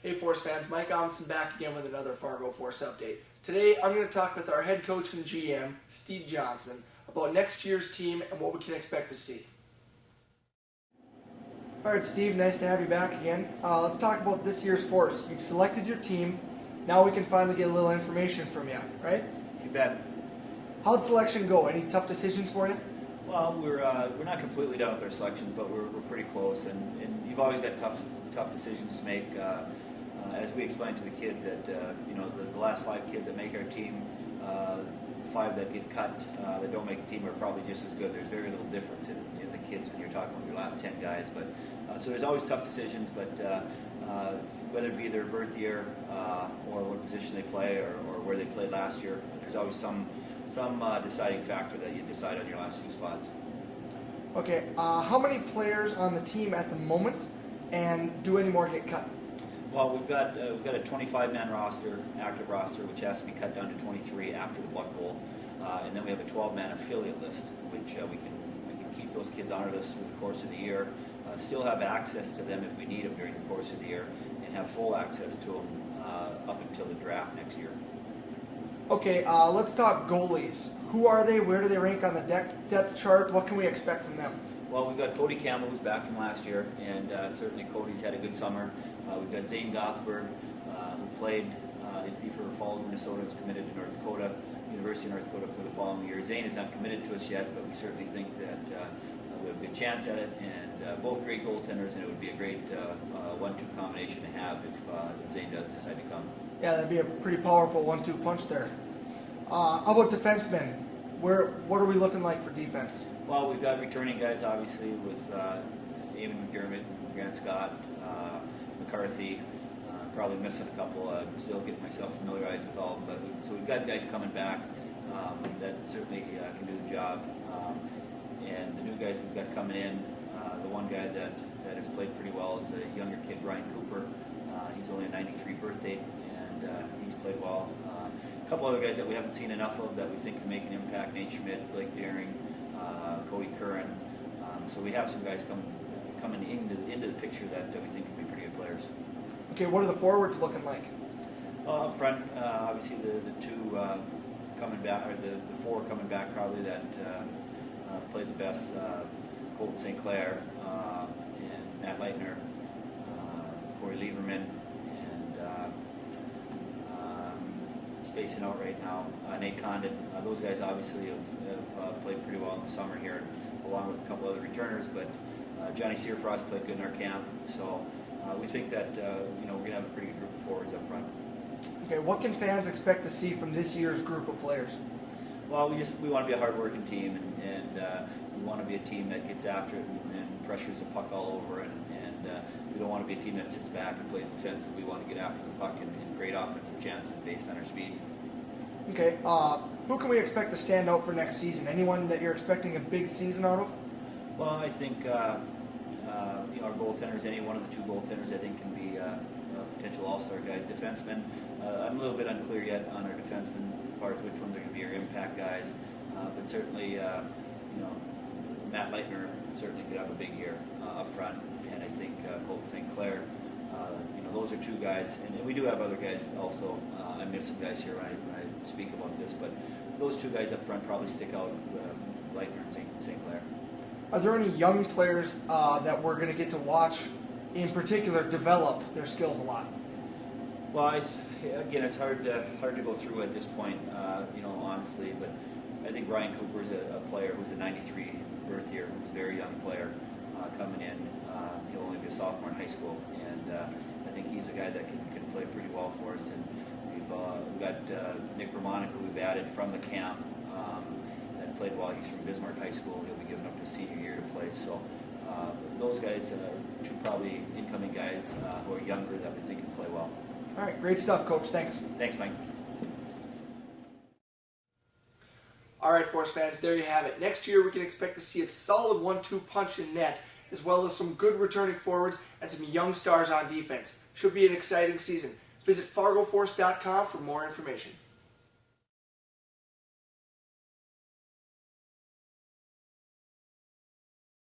Hey Force fans, Mike Amundson back again with another Fargo Force update. Today I'm going to talk with our head coach and GM, Steve Johnson, about next year's team and what we can expect to see. Alright Steve, nice to have you back again. Let's talk about this year's Force. You've selected your team, now we can finally get a little information from you, right? You bet. How'd selection go? Any tough decisions for you? Well, we're not completely done with our selections, but we're pretty close, and you've always got tough decisions to make. As we explained to the kids that the last 5 kids that make our team, 5 that get cut that don't make the team are probably just as good. There's very little difference in the kids when you're talking about your last 10 guys. But so there's always tough decisions, but whether it be their birth year or what position they play or where they played last year, there's always some deciding factor that you decide on your last few spots. Okay, how many players on the team at the moment, and do any more get cut? Well, we've got a 25-man roster, active roster, which has to be cut down to 23 after the Buck Bowl, and then we have a 12-man affiliate list, which we can keep those kids on our list through the course of the year, still have access to them if we need them during the course of the year, and have full access to them up until the draft next year. Okay, let's talk goalies. Who are they? Where do they rank on the depth chart? What can we expect from them? Well, we've got Cody Campbell, who's back from last year, and certainly Cody's had a good summer. We've got Zane Gothberg, who played in Thief River Falls, Minnesota, who's committed to North Dakota, University of North Dakota for the following year. Zane is not committed to us yet, but we certainly think that we have a good chance at it, and both great goaltenders, and it would be a great 1-2 combination to have if Zane does decide to come. Yeah, that'd be a pretty powerful 1-2 punch there. How about defensemen? What are we looking like for defense? Well, we've got returning guys, obviously, with Eamon McDermott, Grant Scott, McCarthy, probably missing a couple. I'm still getting myself familiarized with all of them. But so we've got guys coming back that certainly can do the job. And the new guys we've got coming in, the one guy that has played pretty well is a younger kid, Brian Cooper. He's only a 93 birth date, and he's played well. A couple other guys that we haven't seen enough of that we think can make an impact: Nate Schmidt, Blake Daring, Cody Curran. So we have some guys coming into the picture that we think can be pretty good players. Okay, what are the forwards looking like? Up front, obviously the 2 coming back, or the 4 coming back probably that played the best: Colton St. Clair and Matt Leitner, Corey Lieberman, and spacing out right now, Nate Condon. Those guys obviously have played pretty well in the summer here, along with a couple other returners, but Johnny Searfrost played good in our camp, so we think that we're going to have a pretty good group of forwards up front. Okay, what can fans expect to see from this year's group of players? Well, we want to be a hard-working team, and we want to be a team that gets after it and pressures the puck all over, and we don't want to be a team that sits back and plays defensive. We want to get after the puck and create offensive chances based on our speed. Okay, who can we expect to stand out for next season? Anyone that you're expecting a big season out of? Well, I think our goaltenders, any one of the 2 goaltenders, I think can be potential all-star guys. Defensemen, I'm a little bit unclear yet on our defensemen parts, which ones are going to be our impact guys. But certainly, Matt Leitner certainly could have a big year up front, and I think Colton St. Clair. Those are 2 guys, and we do have other guys also. I miss some guys here when I speak about this, but those 2 guys up front probably stick out, Leitner and St. Clair. Are there any young players that we're going to get to watch, in particular, develop their skills a lot? Well, again, it's hard to go through at this point, honestly. But I think Brian Cooper is a player who's a 93 birth year, who's a very young player coming in. He'll only be a sophomore in high school, and I think he's a guy that can play pretty well for us. And we've got Nick Romanek, who we've added from the camp. That played well. He's from Bismarck High School. He'll be given up to senior year to play. So those guys are 2 probably incoming guys who are younger that we think can play well. All right, great stuff, Coach. Thanks. Thanks, Mike. All right, Force fans, there you have it. Next year, we can expect to see a solid 1-2 punch in net, as well as some good returning forwards and some young stars on defense. Should be an exciting season. Visit FargoForce.com for more information.